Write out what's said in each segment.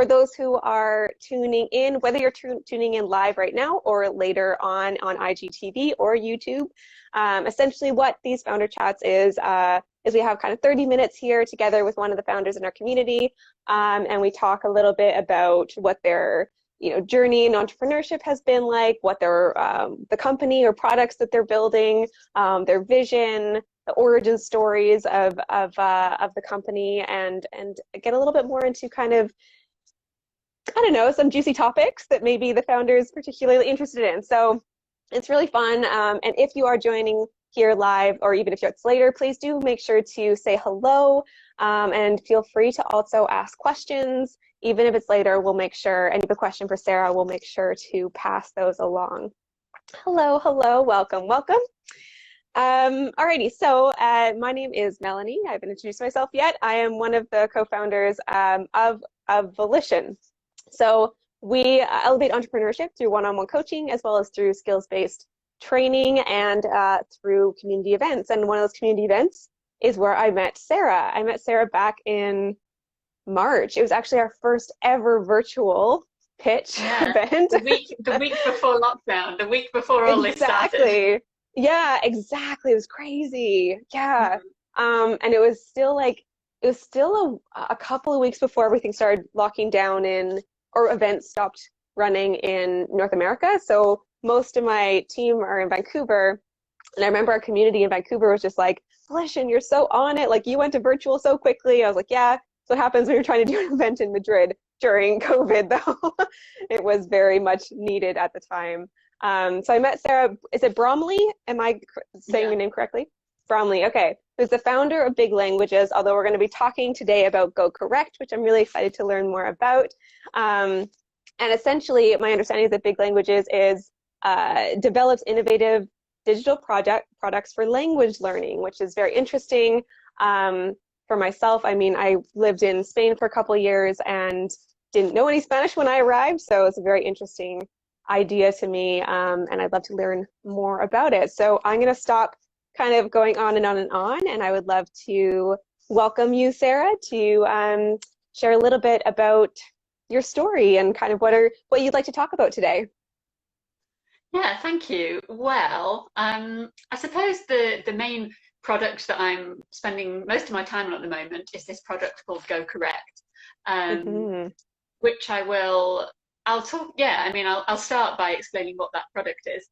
for those who are tuning in, whether you're tuning in live right now or later on IGTV or YouTube, essentially what these founder chats is we have kind of 30 minutes here together with one of the founders in our community, and we talk a little bit about what their journey in entrepreneurship has been like, what their the company or products that they're building, their vision, the origin stories of the company, and get a little bit more into kind of, I don't know, some juicy topics that maybe the founder is particularly interested in. So it's really fun. And if you are joining here live, or even if it's later, please do make sure to say hello, and feel free to also ask questions. Even if it's later, we'll make sure, and if you have a question for Sarah, we'll make sure to pass those along. Hello, hello, welcome, welcome. Alrighty, so my name is Melanie. I haven't introduced myself yet. I am one of the co-founders of Volition. So we elevate entrepreneurship through one-on-one coaching, as well as through skills-based training and through community events. And one of those community events is where I met Sarah. I met Sarah back in March. It was actually our first ever virtual pitch event. The week before lockdown, the week before all this started. Yeah, exactly. It was crazy. Yeah. And it was still a couple of weeks before everything started locking down or events stopped running in North America. So most of my team are in Vancouver. And I remember our community in Vancouver was just like, Volition, you're so on it. Like, you went to virtual so quickly. I was like, yeah, that's what happens when you're trying to do an event in Madrid during COVID, though. It was very much needed at the time. So I met Sarah, is it Bromley? Am I saying your name correctly? Bromley, okay. Who's the founder of Big Languages, although we're going to be talking today about Go Correct, which I'm really excited to learn more about. And essentially, my understanding is that Big Languages develops innovative digital products for language learning, which is very interesting. For myself, I mean, I lived in Spain for a couple of years and didn't know any Spanish when I arrived, so it's a very interesting idea to me, and I'd love to learn more about it. So I'm going to stop kind of going on and on and on, and I would love to welcome you, Sarah, to share a little bit about your story and kind of what you'd like to talk about today. Yeah, thank you. Well, I suppose the main product that I'm spending most of my time on at the moment is this product called Go Correct, which I'll start by explaining what that product is.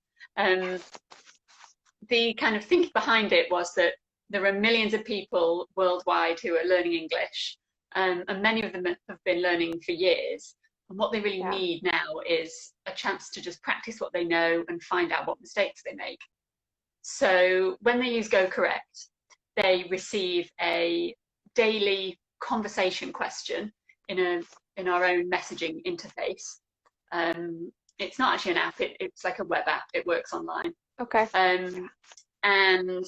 The kind of thinking behind it was that there are millions of people worldwide who are learning English, and many of them have been learning for years. And what they really need now is a chance to just practice what they know and find out what mistakes they make. So when they use Go Correct, they receive a daily conversation question in our own messaging interface. It's not actually an app, it's like a web app, it works online. Okay. And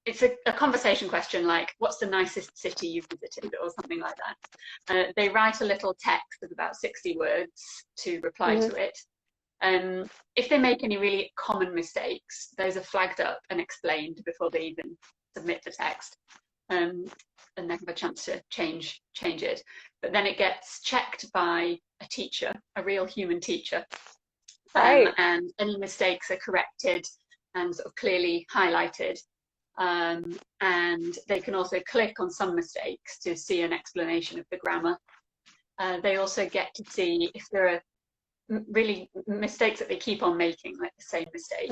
it's a conversation question like, what's the nicest city you've visited, or something like that. They write a little text of about 60 words to reply to it. If they make any really common mistakes, those are flagged up and explained before they even submit the text, and they have a chance to change it. But then it gets checked by a teacher, a real human teacher, and any mistakes are corrected and sort of clearly highlighted. And they can also click on some mistakes to see an explanation of the grammar. They also get to see if there are really mistakes that they keep on making, like the same mistake.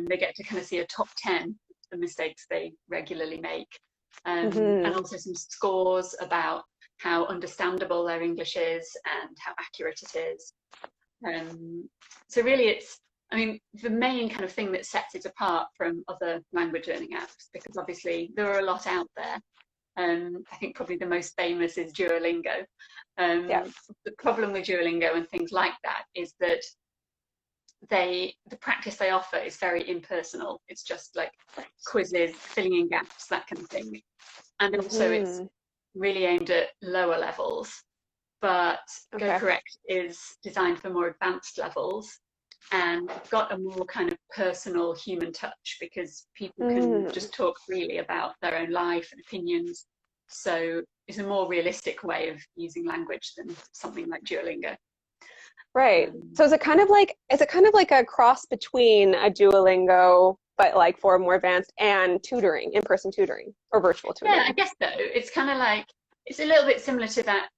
They get to kind of see a top 10 of the mistakes they regularly make, and also some scores about how understandable their English is and how accurate it is. So really the main kind of thing that sets it apart from other language learning apps, because obviously there are a lot out there. I think probably the most famous is Duolingo. The problem with Duolingo and things like that is that the practice they offer is very impersonal. It's just like quizzes, filling in gaps, that kind of thing. And also it's really aimed at lower levels. But Go Correct is designed for more advanced levels and got a more kind of personal human touch, because people can just talk freely about their own life and opinions. So is a more realistic way of using language than something like Duolingo. Right. So is it kind of like a cross between a Duolingo, but like for more advanced, and tutoring, in-person tutoring or virtual tutoring? Yeah, I guess so. It's kind of like, it's a little bit similar to that,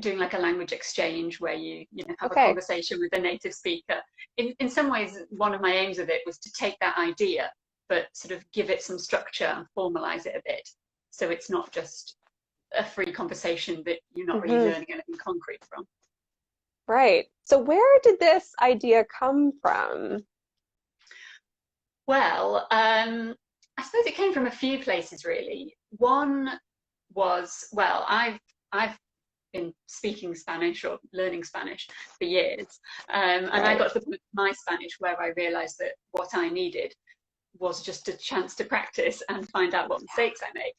doing like a language exchange where you know, have a conversation with a native speaker. In some ways, one of my aims of it was to take that idea, but sort of give it some structure and formalize it a bit. So it's not just a free conversation that you're not really learning anything concrete from. Right. So where did this idea come from? Well, I suppose it came from a few places, really. One was, well, I've been speaking Spanish or learning Spanish for years, and I got to the point with my Spanish where I realized that what I needed was just a chance to practice and find out what mistakes I made.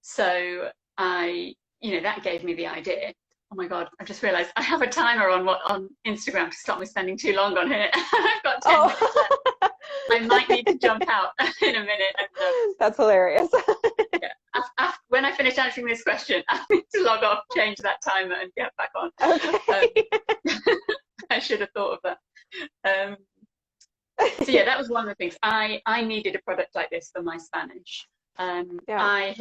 So that gave me the idea. Oh my God, I just realized I have a timer on Instagram to stop me spending too long on here. I've got 10 minutes left. I might need to jump out in a minute. And, that's hilarious. When I finish answering this question, I need to log off, change that timer, and get back on. Okay. I should have thought of that. So yeah, that was one of the things. I needed a product like this for my Spanish. I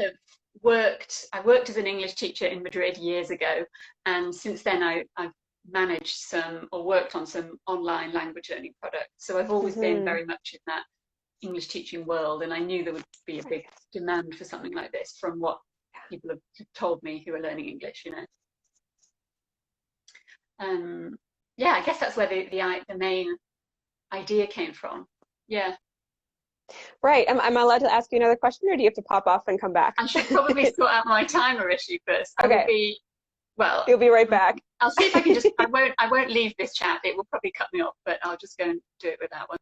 worked as an English teacher in Madrid years ago, and since then I've managed worked on some online language learning products. So I've always been very much in that English teaching world, and I knew there would be a big demand for something like this from what people have told me who are learning English, you know. I guess that's where the main idea came from. Yeah. Right. Am I allowed to ask you another question, or do you have to pop off and come back? I should probably sort out my timer issue first. Okay. Well, you'll be right back. I'll see if I can I won't leave this chat. It will probably cut me off, but I'll just go and do it with that one.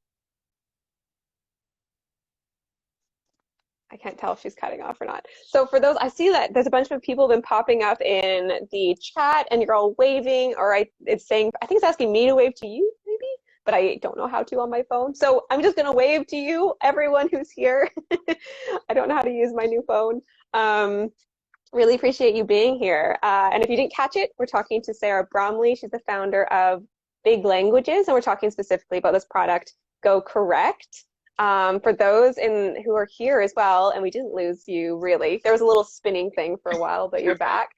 I can't tell if she's cutting off or not. So for those, I see that there's a bunch of people been popping up in the chat, and you're all waving, or it's saying, I think it's asking me to wave to you, maybe, but I don't know how to on my phone. So I'm just going to wave to you, everyone who's here. I don't know how to use my new phone. Really appreciate you being here. And if you didn't catch it, we're talking to Sarah Bromley. She's the founder of Big Languages, and we're talking specifically about this product, Go Correct. For those who are here as well, and we didn't lose you really. There was a little spinning thing for a while, but you're back.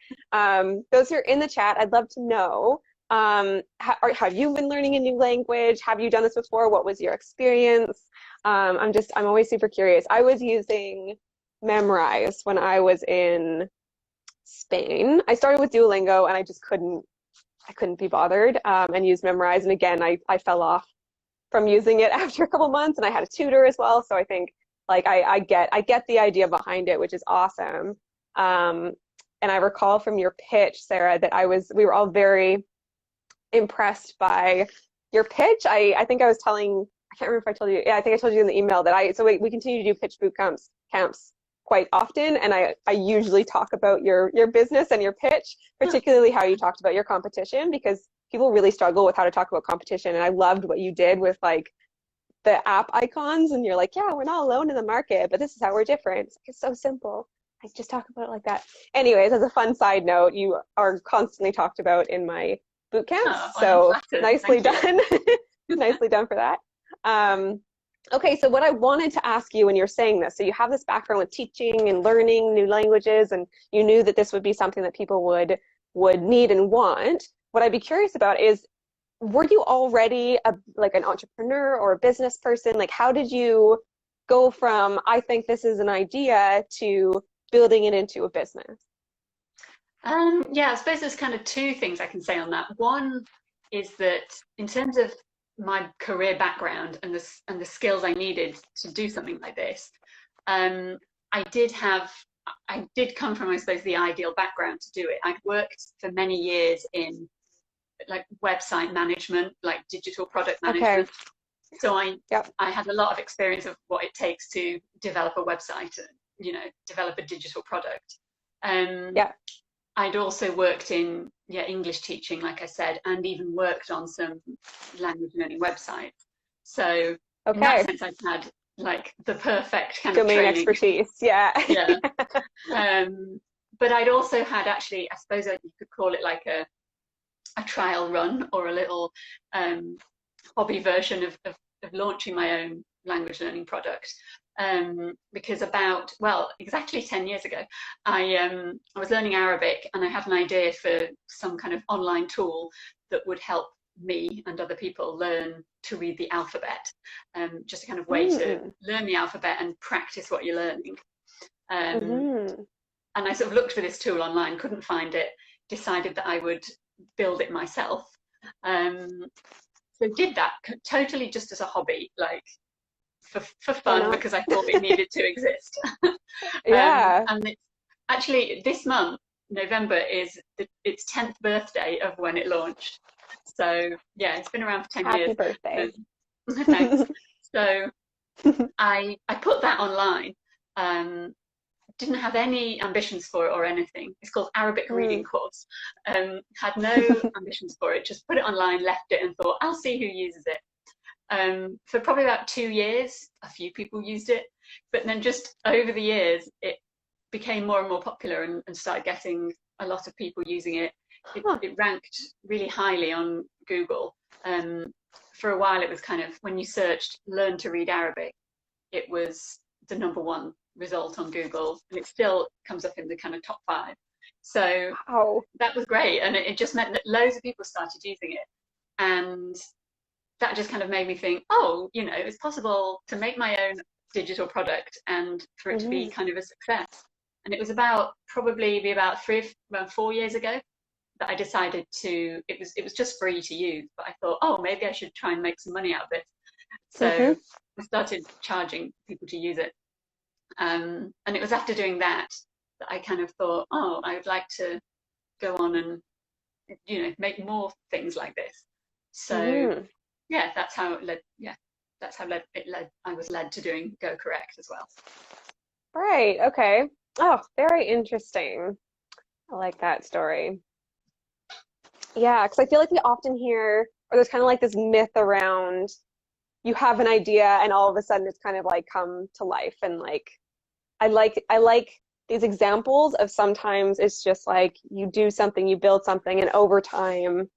Those who are in the chat, I'd love to know, have you been learning a new language? Have you done this before? What was your experience? I'm always super curious. I was using Memrise when I was in Spain. I started with Duolingo, and I just couldn't be bothered, and used Memrise. And again, I fell off from using it after a couple months, and I had a tutor as well. So I think like I get the idea behind it, which is awesome. And I recall from your pitch, Sarah, that we were all very impressed by your pitch. I think I was telling, I can't remember if I told you. Yeah, I think I told you in the email that we continue to do pitch boot camps quite often, and I usually talk about your business and your pitch, particularly how you talked about your competition, because people really struggle with how to talk about competition. And I loved what you did with like the app icons, and you're like, yeah, we're not alone in the market, but this is how we're different. It's so simple. I just talk about it like that. Anyways, as a fun side note, you are constantly talked about in my boot camps. So nicely done. Nicely done for that. Okay, so what I wanted to ask you when you're saying this, so you have this background with teaching and learning new languages, and you knew that this would be something that people would need and want. What I'd be curious about is, were you already like an entrepreneur or a business person? Like, how did you go from, I think this is an idea, to building it into a business? Yeah, I suppose there's kind of two things I can say on that. One is that in terms of my career background and the skills I needed to do something like this, I did come from, I suppose, the ideal background to do it. I'd worked for many years in like website management, like digital product management. Okay. So I had a lot of experience of what it takes to develop a website, develop a digital product. I'd also worked in English teaching, like I said, and even worked on some language learning websites. So in that sense, I've had like the perfect kind of domain training. Expertise. Yeah. but I'd also had actually, I suppose you could call it like a trial run or a little hobby version of launching my own language learning product. Because about, well, exactly 10 years ago, I was learning Arabic, and I had an idea for some kind of online tool that would help me and other people learn to read the alphabet, just a kind of way to learn the alphabet and practice what you're learning. And I sort of looked for this tool online, couldn't find it, decided that I would build it myself. So did that totally just as a hobby, like for fun, because I thought it needed to exist. Yeah. And it's actually this month, November, is its 10th birthday of when it launched. So yeah, it's been around for 10 years. Happy birthday. Thanks. So I put that online. Didn't have any ambitions for it or anything. It's called Arabic Reading Course. Had no ambitions for it, just put it online, left it, and thought, I'll see who uses it. For probably about 2 years, a few people used it, but then just over the years, it became more and more popular and started getting a lot of people using it. It ranked really highly on Google. For a while, it was kind of, when you searched learn to read Arabic, it was the #1 result on Google, and it still comes up in the kind of top 5. So that was great, and it just meant that loads of people started using it, and that just kind of made me think, oh, you know, it's possible to make my own digital product and for it to be kind of a success. And it was probably about 4 years ago that I decided to, it was just free to use, but I thought, oh, maybe I should try and make some money out of this. So I started charging people to use it. And it was after doing that I kind of thought, oh, I would like to go on and, you know, make more things like this. So yeah, that's how it led. Yeah, that's how I was led to doing Go Correct as well. Right. Okay. Oh, very interesting. I like that story. Yeah, because I feel like we often hear, or there's kind of like this myth around, you have an idea and all of a sudden it's kind of like come to life. And like, I like these examples of sometimes it's just like you do something, you build something, and over time,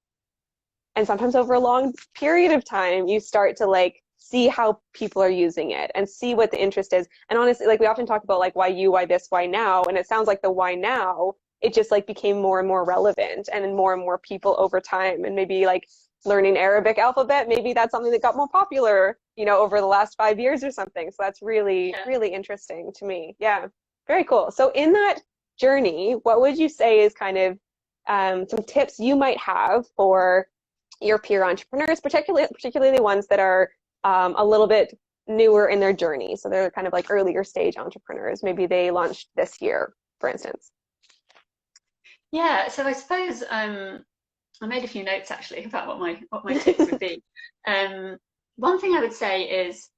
and sometimes over a long period of time, you start to like see how people are using it and see what the interest is. And honestly, like we often talk about like why you, why this, why now, and it sounds like the why now, it just like became more and more relevant, and more people over time. And maybe like learning Arabic alphabet, maybe that's something that got more popular, you know, over the last 5 years or something. So that's really, really interesting to me. Yeah, very cool. So in that journey, what would you say is kind of some tips you might have for your peer entrepreneurs, particularly the ones that are a little bit newer in their journey? So they're kind of like earlier stage entrepreneurs. Maybe they launched this year, for instance. Yeah, so I suppose I made a few notes actually about what my tips would be. One thing I would say is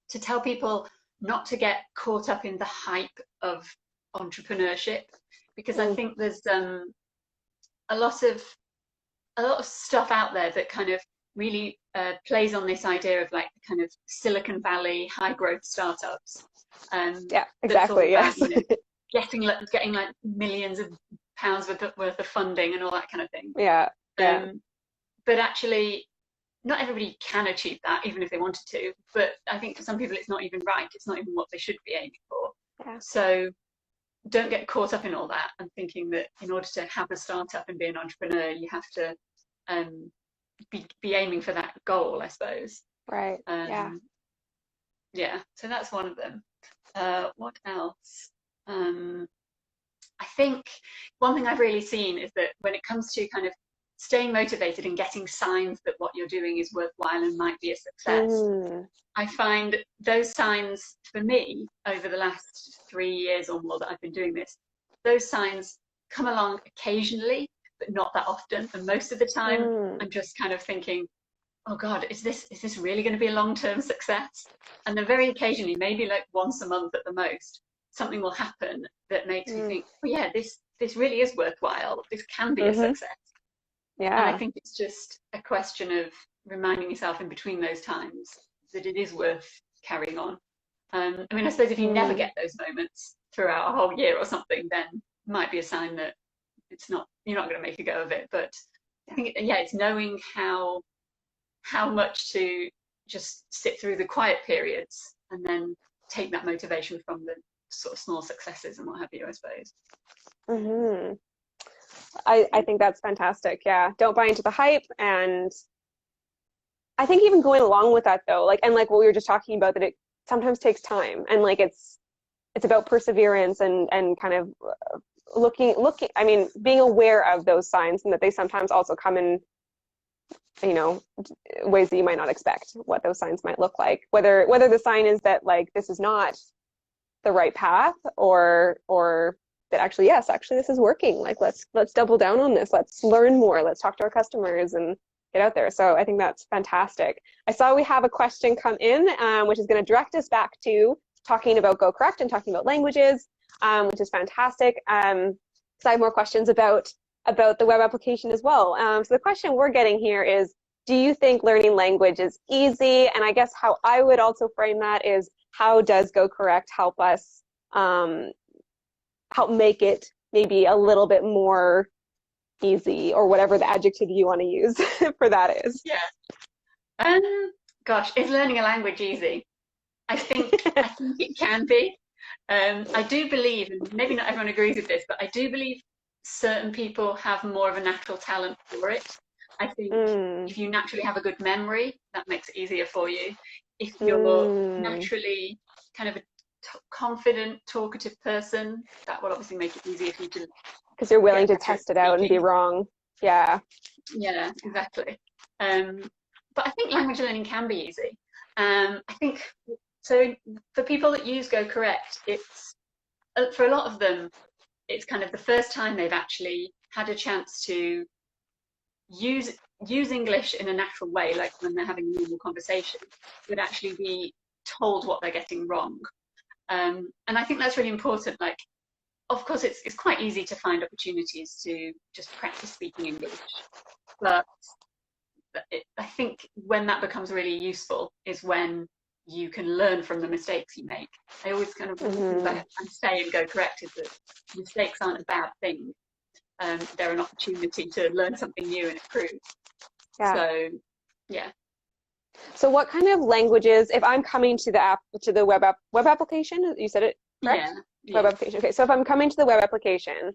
to tell people not to get caught up in the hype of entrepreneurship, because I think there's a lot of stuff out there that kind of really plays on this idea of like the kind of Silicon Valley high growth startups. Yeah, exactly. Yes. You know, getting like millions of pounds worth of funding and all that kind of thing. Yeah. But actually, not everybody can achieve that, even if they wanted to. But I think for some people, it's not even right. It's not even what they should be aiming for. Yeah. So don't get caught up in all that and thinking that in order to have a startup and be an entrepreneur, you have to be aiming for that goal, I suppose. Right. Yeah. So that's one of them. What else? I think one thing I've really seen is that when it comes to kind of staying motivated and getting signs that what you're doing is worthwhile and might be a success, I find those signs for me over the last 3 years or more that I've been doing this, those signs come along occasionally, but not that often. And most of the time, I'm just kind of thinking, oh God, is this really going to be a long-term success? And then very occasionally, maybe like once a month at the most, something will happen that makes me think, oh yeah, this really is worthwhile. This can be a success. Yeah. And I think it's just a question of reminding yourself in between those times that it is worth carrying on. I mean, I suppose if you never get those moments throughout a whole year or something, then might be a sign that you're not going to make a go of it. But I think, yeah, it's knowing how much to just sit through the quiet periods and then take that motivation from the sort of small successes and what have you, I suppose. Mm-hmm. I think that's fantastic. Yeah. Don't buy into the hype. And I think even going along with that though, like, and like what we were just talking about, that it sometimes takes time, and like it's about perseverance and kind of looking, I mean, being aware of those signs, and that they sometimes also come in, you know, ways that you might not expect what those signs might look like. Whether the sign is that like this is not the right path, or that actually, yes, actually this is working. Like let's double down on this. Let's learn more. Let's talk to our customers and get out there. So I think that's fantastic. I saw we have a question come in, which is going to direct us back to talking about Go Correct and talking about languages, which is fantastic. So I have more questions about the web application as well. So the question we're getting here is, do you think learning language is easy? And I guess how I would also frame that is, how does Go Correct help us help make it maybe a little bit more easy, or whatever the adjective you want to use for that is? Yeah. Gosh, is learning a language easy? I think it can be. I do believe, and maybe not everyone agrees with this, but I do believe certain people have more of a natural talent for it. I think if you naturally have a good memory, that makes it easier for you. If you're naturally kind of a confident, talkative person, that will obviously make it easier for you to, because you're willing to test it out and be wrong. Yeah. Yeah, exactly. But I think language learning can be easy. I think so. For people that use Go Correct, it's for a lot of them, it's kind of the first time they've actually had a chance to use English in a natural way, like when they're having a normal conversation, would actually be told what they're getting wrong. And I think that's really important. Like, of course, it's quite easy to find opportunities to just practice speaking English, but I think when that becomes really useful is when you can learn from the mistakes you make. I always kind of and say and Go Correct is that mistakes aren't a bad thing. They're an opportunity to learn something new and improve. Yeah. So, yeah. So what kind of languages, if I'm coming to the web application, you said it correct? Yeah. Web application. Okay, so if I'm coming to the web application,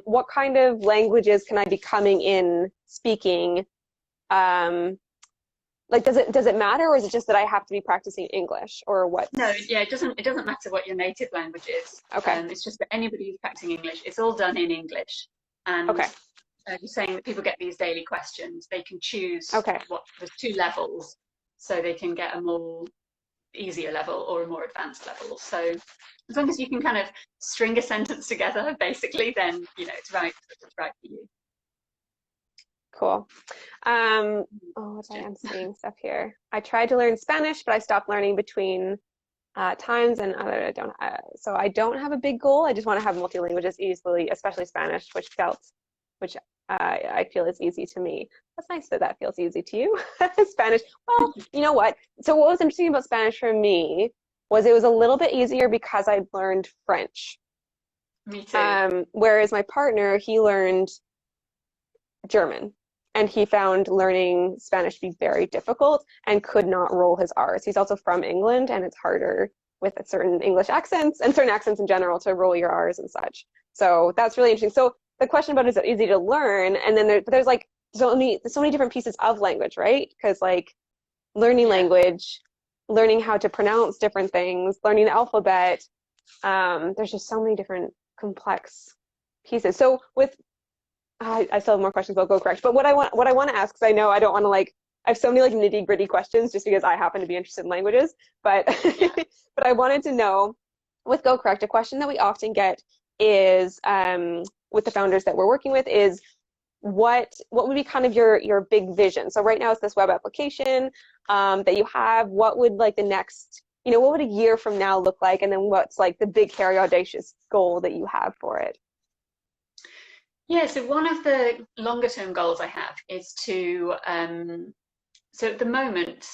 what kind of languages can I be coming in speaking? Like, does it matter, or is it just that I have to be practicing English, or what? No, yeah, it doesn't matter what your native language is. Okay. It's just that anybody who's practicing English, it's all done in English. And okay. You're saying that people get these daily questions. They can choose there's 2 levels, so they can get a more easier level or a more advanced level. So as long as you can kind of string a sentence together, basically, then it's right for you. Cool. I'm seeing stuff here. I tried to learn Spanish, but I stopped learning between times, and I don't. So I don't have a big goal. I just want to have multi languages easily, especially Spanish, which I feel is easy to me. That's nice that feels easy to you. Spanish. Well, you know what? So what was interesting about Spanish for me was it was a little bit easier because I'd learned French. Me too. Whereas my partner, he learned German, and he found learning Spanish to be very difficult and could not roll his R's. He's also from England, and it's harder with certain English accents and certain accents in general to roll your R's and such. So that's really interesting. So the question about is it easy to learn, and then there's like so many different pieces of language, right? Because like learning language, learning how to pronounce different things, learning the alphabet, there's just so many different complex pieces. So with I still have more questions about Go Correct, but what I want to ask, because I know I don't want to I have so many nitty gritty questions just because I happen to be interested in languages, but but I wanted to know with Go Correct, a question that we often get is with the founders that we're working with is what would be kind of your big vision? So right now it's this web application that you have. What would the next, what would a year from now look like? And then what's the big, hairy, audacious goal that you have for it? Yeah, so one of the longer term goals I have is to, so at the moment,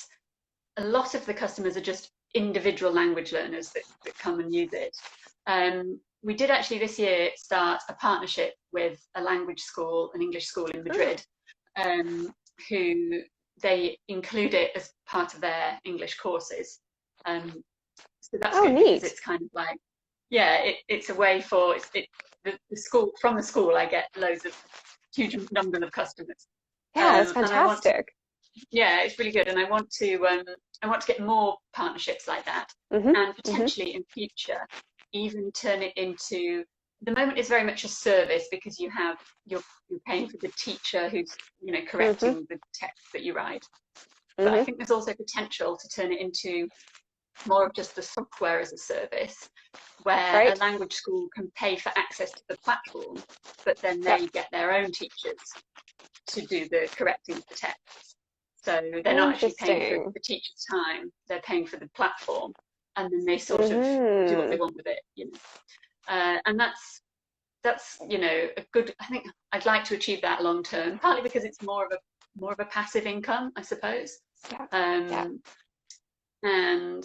a lot of the customers are just individual language learners that come and use it. we did actually this year start a partnership with a language school, an English school in Madrid, who they include it as part of their English courses. So that's good neat. because it's kind of like, yeah, it's a way for the school, from the school I get loads of huge numbers of customers. Yeah, that's fantastic. Yeah, it's really good, and I want to get more partnerships like that, and potentially in future even turn it into, the moment it's very much a service because you're paying for the teacher who's correcting the text that you write. But I think there's also potential to turn it into more of just the software as a service, where a language school can pay for access to the platform, but then they get their own teachers to do the correcting of the text. So they're not actually paying for the teacher's time, they're paying for the platform, and then they sort of do what they want with it, and that's a good, I think I'd like to achieve that long term, partly because it's more of a passive income, I suppose. And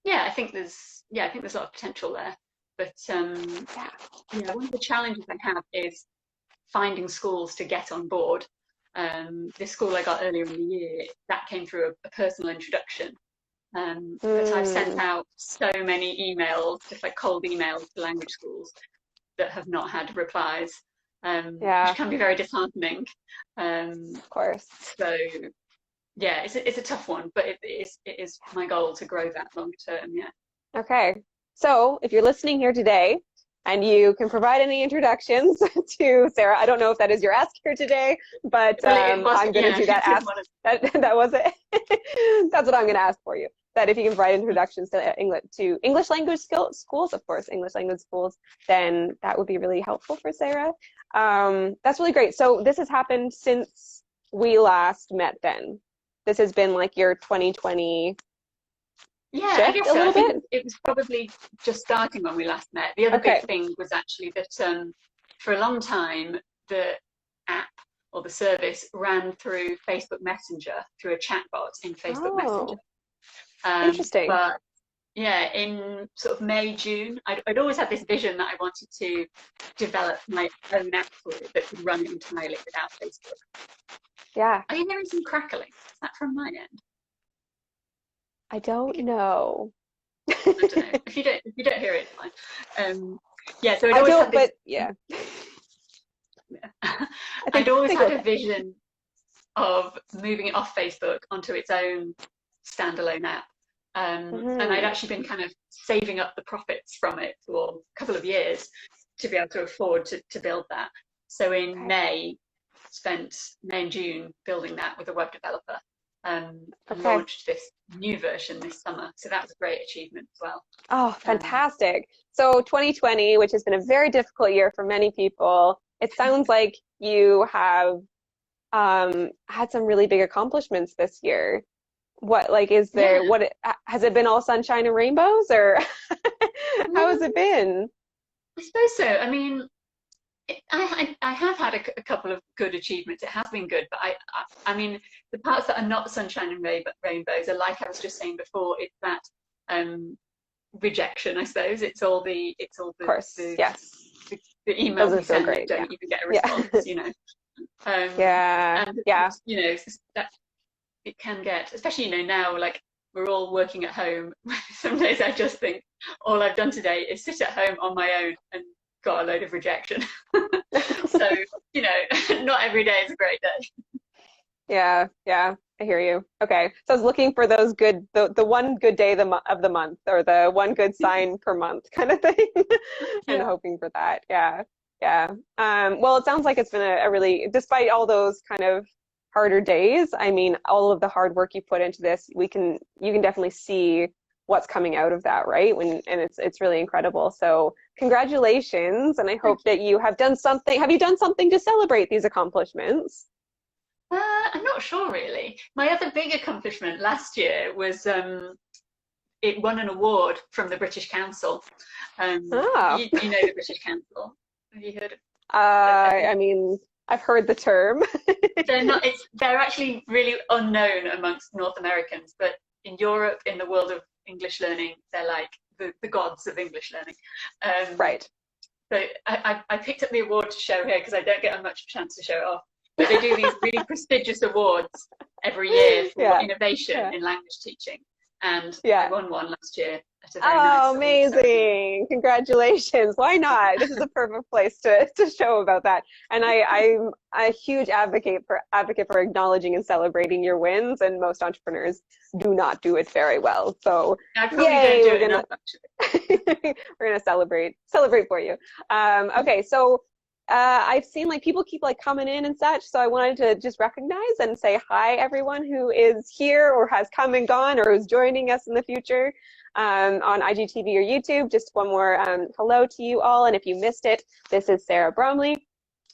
I think there's a lot of potential there, but one of the challenges I have is finding schools to get on board. This school I got earlier in the year, that came through a personal introduction, but I've sent out so many emails, just like cold emails to language schools, that have not had replies, which can be very disheartening. Of course. So yeah, it's a tough one, but it is my goal to grow that long term. Yeah. Okay. So if you're listening here today and you can provide any introductions to Sarah, I don't know if that is your ask here today, but I'm going to do that ask. That was it. That's what I'm going to ask for you. That if you can provide introductions to English language schools, of course, English language schools, then that would be really helpful for Sarah. That's really great. So this has happened since we last met then. This has been like your 2020 I guess so. I think it was probably just starting when we last met. The other big thing was actually that for a long time, the app or the service ran through Facebook Messenger, through a chatbot in Facebook Messenger. Interesting. But yeah, in sort of May, June, I'd always had this vision that I wanted to develop my own app for it that could run entirely without Facebook. Yeah. Are you hearing some crackling? Is that from my end? I don't know. I don't know. If you don't hear it, it's fine. So I'd always had this. I'd always had a vision of moving it off Facebook onto its own standalone app. And I'd actually been kind of saving up the profits from it for a couple of years to be able to afford to build that. So in May, spent May and June building that with a web developer, and launched this new version this summer. So that was a great achievement as well. Oh, fantastic. So 2020, which has been a very difficult year for many people, it sounds like you have had some really big accomplishments this year. What, like, is there, has it been all sunshine and rainbows, or how has it been? I suppose so. I mean, I have had a couple of good achievements. It has been good, but I mean, the parts that are not sunshine and rainbows are, like I was just saying before, it's that rejection, I suppose. It's all the of course, the emails you send that don't even get a response, and that it can get, especially now, like, we're all working at home. Some days I just think all I've done today is sit at home on my own and got a load of rejection. So not every day is a great day. Yeah, I hear you. Okay, so I was looking for those good, the one good day of the month, or the one good sign per month kind of thing. I'm hoping for that. Well, it sounds like it's been a really, despite all those kind of harder days, I mean, all of the hard work you put into this, you can definitely see what's coming out of that, right? And it's really incredible. So congratulations, and I hope that you have done something. Have you done something to celebrate these accomplishments? I'm not sure, really. My other big accomplishment last year was it won an award from the British Council. You know the British Council. Have you heard of it? I mean, I've heard the term. They're actually really unknown amongst North Americans, but in Europe, in the world of English learning, they're like the gods of English learning. Right. So I picked up the award to show here because I don't get much chance to show it off. But they do these really prestigious awards every year for innovation in language teaching. And I won one last year at a very nice amazing. Congratulations. Why not? This is the perfect place to show about that. And I'm a huge advocate for acknowledging and celebrating your wins, and most entrepreneurs do not do it very well. So I probably don't do it enough, actually. We're gonna celebrate for you. Okay, so I've seen like people keep like coming in and such, so I wanted to just recognize and say hi everyone who is here or has come and gone or who's joining us in the future on IGTV or YouTube. Just one more hello to you all, and if you missed it, this is Sarah Bromley.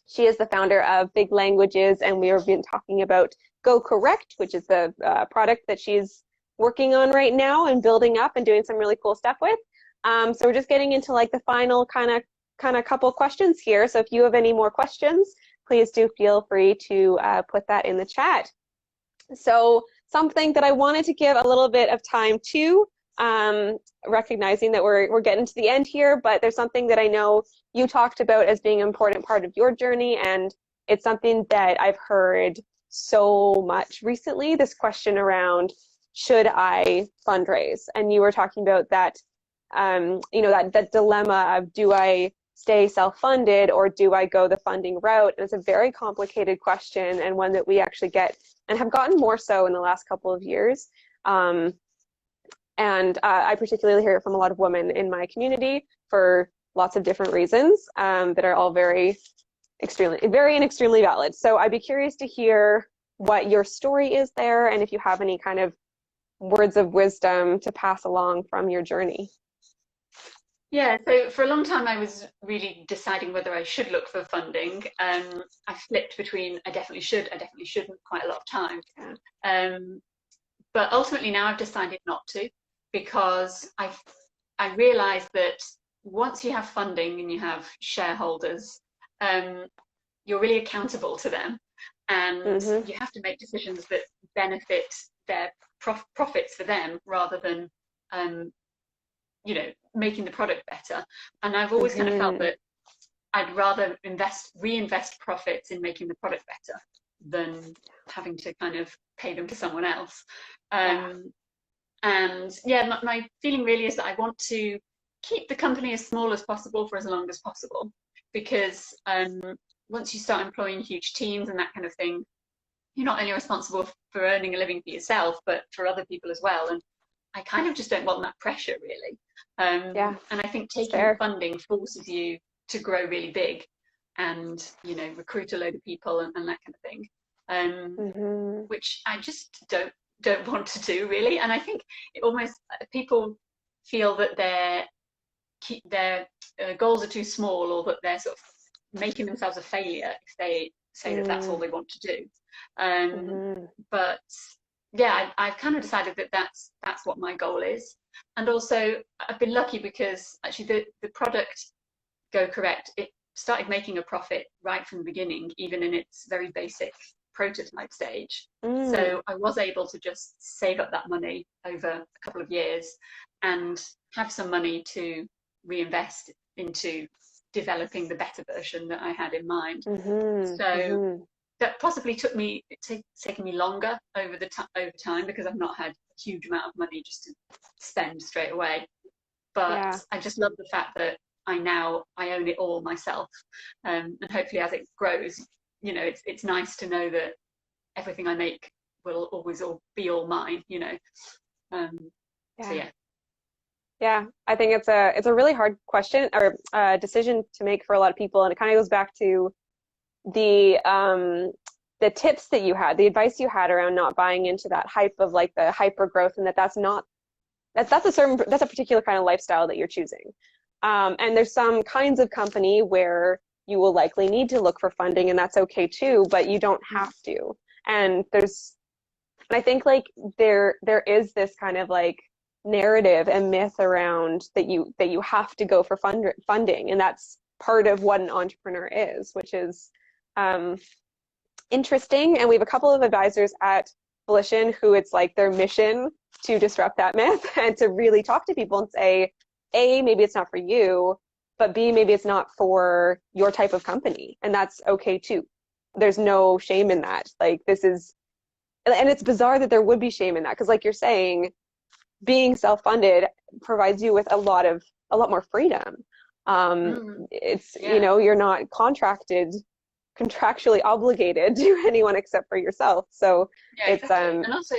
She is the founder of Big Languages, and we have been talking about Go Correct, which is the product that she's working on right now and building up and doing some really cool stuff with. So we're just getting into like the final kind of couple questions here. So if you have any more questions, please do feel free to put that in the chat. So something that I wanted to give a little bit of time to, recognizing that we're getting to the end here, but there's something that I know you talked about as being an important part of your journey, and it's something that I've heard so much recently, this question around, should I fundraise? And you were talking about that, you know, that dilemma of, do I stay self-funded or do I go the funding route? And it's a very complicated question, and one that we actually get and have gotten more so in the last couple of years. And I particularly hear it from a lot of women in my community for lots of different reasons that are all very and extremely valid. So I'd be curious to hear what your story is there, and if you have any kind of words of wisdom to pass along from your journey. Yeah, so for a long time I was really deciding whether I should look for funding. I flipped between I definitely should, I definitely shouldn't, quite a lot of time. But ultimately now I've decided not to, because I realized that once you have funding and you have shareholders, you're really accountable to them, and you have to make decisions that benefit their profits for them rather than you know, making the product better. And I've always kind of felt that I'd rather reinvest profits in making the product better than having to kind of pay them to someone else. And yeah, my feeling really is that I want to keep the company as small as possible for as long as possible, because once you start employing huge teams and that kind of thing, you're not only responsible for earning a living for yourself, but for other people as well. And I kind of just don't want that pressure, really. And I think taking funding forces you to grow really big and, you know, recruit a load of people and that kind of thing, which I just don't want to do, really. And I think it almost, people feel that their goals are too small, or that they're sort of making themselves a failure if they say that that's all they want to do. But yeah, I've kind of decided that that's what my goal is. And also I've been lucky because actually the product Go Correct, it started making a profit right from the beginning, even in its very basic prototype stage. So I was able to just save up that money over a couple of years and have some money to reinvest into developing the better version that I had in mind. So that possibly taken me longer over time, because I've not had a huge amount of money just to spend straight away. But I just love the fact that I own it all myself, and hopefully as it grows, you know, it's nice to know that everything I make will always be all mine, you know. So yeah, I think it's a really hard question or decision to make for a lot of people, and it kind of goes back to the tips that you had, the advice you had around not buying into that hype of like the hyper growth, and that's a particular kind of lifestyle that you're choosing. And there's some kinds of company where you will likely need to look for funding, and that's okay too, but you don't have to. And I think like there is this kind of like narrative and myth around that you have to go for funding, and that's part of what an entrepreneur is, which is interesting. And we have a couple of advisors at Volition who it's like their mission to disrupt that myth and to really talk to people and say, A, maybe it's not for you, but B, maybe it's not for your type of company, and that's okay too. There's no shame in that. Like this is, and it's bizarre that there would be shame in that, because like you're saying, being self-funded provides you with a lot more freedom. It's, Yeah. you know, you're not contractually obligated to anyone except for yourself. So Yeah, it's exactly. And also,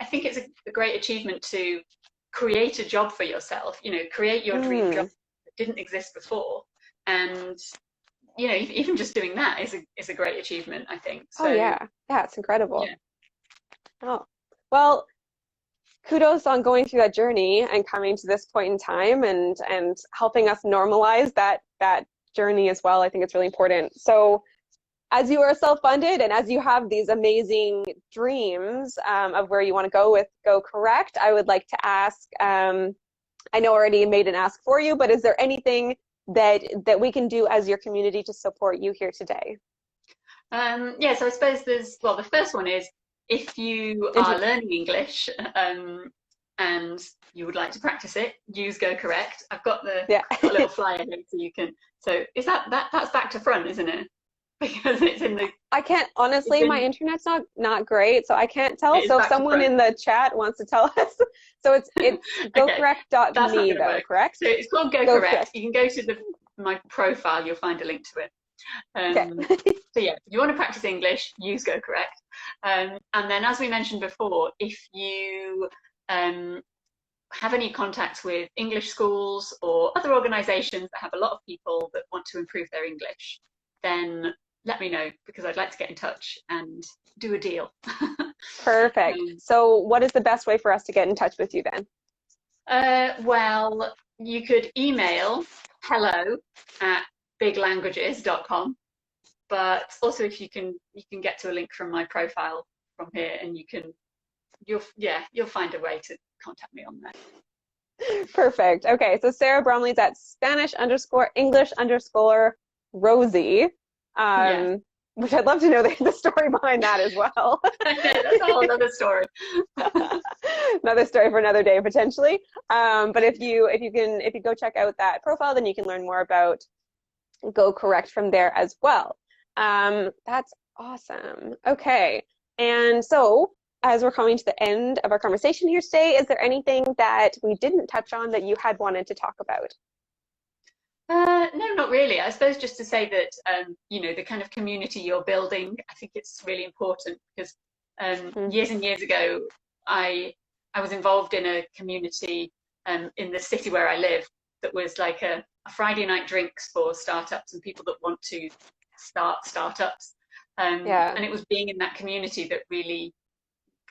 I think it's a great achievement to create a job for yourself, you know, create your dream job that didn't exist before. And, you know, even just doing that is a great achievement, I think. So, oh yeah, it's incredible. yeah. Oh, well, kudos on going through that journey and coming to this point in time, and helping us normalize that journey as well. I think it's really important. So as you are self-funded and as you have these amazing dreams of where you want to go with Go Correct, I would like to ask, I know I already made an ask for you, but is there anything that we can do as your community to support you here today? Yeah, so I suppose the first one is, if you are learning English and you would like to practice it, use Go Correct. I've got a little flyer here so you can, so is that's back to front, isn't it? Because it's in the, I can't, honestly, my internet's not great, so I can't tell. So if someone in the chat wants to tell us, so it's gocorrect.me though, correct? So it's called Go Correct. You can go to my profile, you'll find a link to it. So yeah, if you want to practice English, use Go Correct. And then, as we mentioned before, if you have any contacts with English schools or other organisations that have a lot of people that want to improve their English, then let me know, because I'd like to get in touch and do a deal. Perfect. So what is the best way for us to get in touch with you then? Well, you could email hello@biglanguages.com, but also if you can get to a link from my profile from here, and you'll find a way to contact me on there. Perfect. Okay, so Sarah Bromley's at Spanish_English_Rosie, which I'd love to know the story behind that as well. That's a whole other story. Another story for another day potentially. But if you go check out that profile, then you can learn more about Go Correct from there as well. That's awesome. Okay, and so as we're coming to the end of our conversation here today, is there anything that we didn't touch on that you had wanted to talk about? No, not really. I suppose just to say that, you know, the kind of community you're building, I think it's really important, because years and years ago, I was involved in a community in the city where I live that was like a Friday night drinks for startups and people that want to start startups. And it was being in that community that really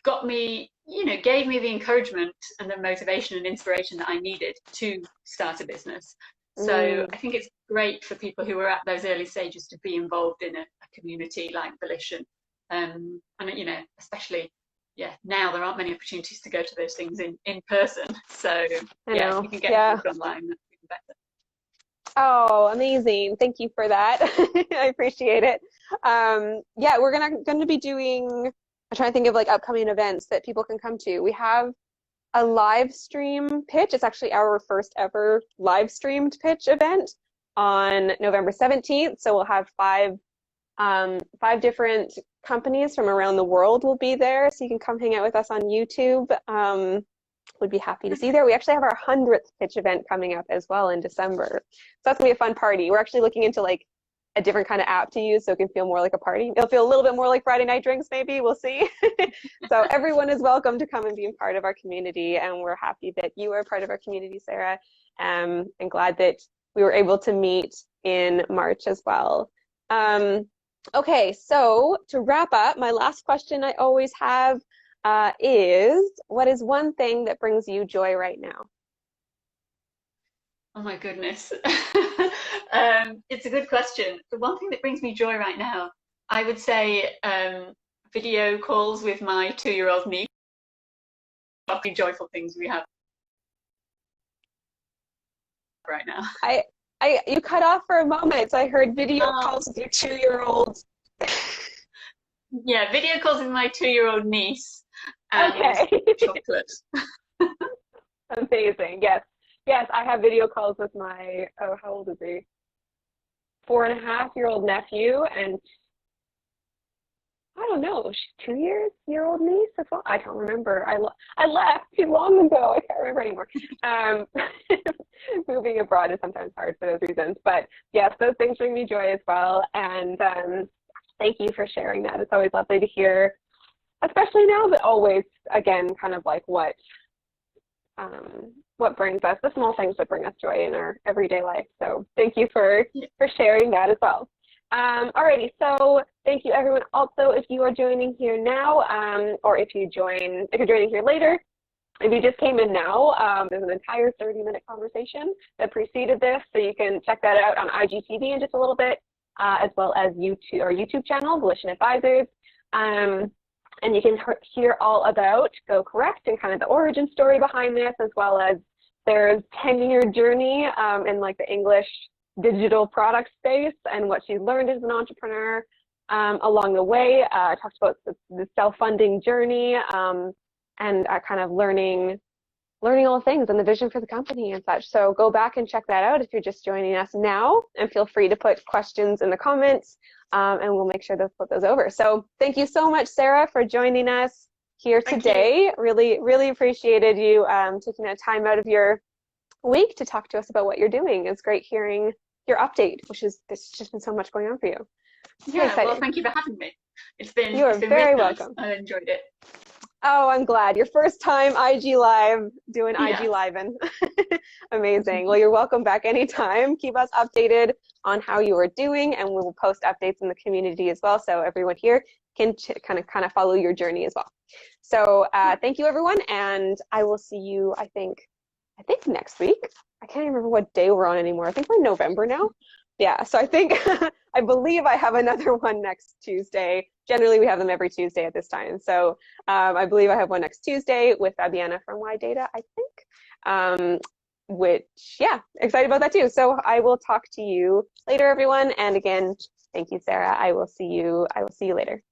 got me, you know, gave me the encouragement and the motivation and inspiration that I needed to start a business. So I think it's great for people who are at those early stages to be involved in a community like Volition. And, you know, especially, now there aren't many opportunities to go to those things in person. So, if you can get involved online, that's even better. Oh, amazing. Thank you for that. I appreciate it. We're going to be doing, I'm trying to think of like upcoming events that people can come to. We have a live stream pitch. It's actually our first ever live streamed pitch event on November 17th. So we'll have five different companies from around the world will be there. So you can come hang out with us on YouTube. Would be happy to see you there. We actually have our 100th pitch event coming up as well in December. So that's gonna be a fun party. We're actually looking into like a different kind of app to use so it can feel more like a party. It'll feel a little bit more like Friday night drinks, maybe. We'll see. So everyone is welcome to come and be a part of our community, and we're happy that you are part of our community, Sarah, and glad that we were able to meet in March as well. Okay, so to wrap up, my last question I always have is, what is one thing that brings you joy right now? Oh my goodness. It's a good question. The one thing that brings me joy right now, I would say video calls with my 2-year-old niece. Lovely, joyful things we have right now. You cut off for a moment, so I heard video calls with your 2-year-old. Yeah, video calls with my 2-year-old niece and chocolate. Amazing. Yes. Yes, I have video calls with my, oh, how old is he? 4.5-year-old nephew, and I don't know, 2-year-old niece as well. I don't remember. I left too long ago. I can't remember anymore. Um, moving abroad is sometimes hard for those reasons, but yes, those things bring me joy as well. And thank you for sharing that. It's always lovely to hear, especially now, but always, again, kind of like what brings us, the small things that bring us joy in our everyday life. So thank you for sharing that as well. Alrighty, so thank you everyone. Also, if you are joining here now, or if you're joining here later, if you just came in now, there's an entire 30-minute conversation that preceded this, so you can check that out on IGTV in just a little bit, as well as our YouTube channel, Volition Advisors. And you can hear all about Go Correct and kind of the origin story behind this, as well as there's 10-year journey in like the English digital product space and what she's learned as an entrepreneur along the way. I talked about the self-funding journey and kind of learning all the things and the vision for the company and such. So go back and check that out if you're just joining us now, and feel free to put questions in the comments and we'll make sure to put those over. So thank you so much, Sarah, for joining us here today. Really, really appreciated you taking that time out of your week to talk to us about what you're doing. It's great hearing your update, there's just been so much going on for you. Yeah, well, thank you for having me. It's been very really nice. welcome. I enjoyed it. Oh, I'm glad. Your first time IG Live, doing IG Live-in. Amazing. Well, you're welcome back anytime. Keep us updated on how you are doing, and we will post updates in the community as well, so everyone here can kind of follow your journey as well. So thank you, everyone, and I will see you, I think next week. I can't even remember what day we're on anymore. I think we're in November now. Yeah, so I think, I believe I have another one next Tuesday. Generally, we have them every Tuesday at this time. So I believe I have one next Tuesday with Fabiana from Y Data, I think, which, yeah, excited about that too. So I will talk to you later, everyone. And again, thank you, Sarah. I will see you later.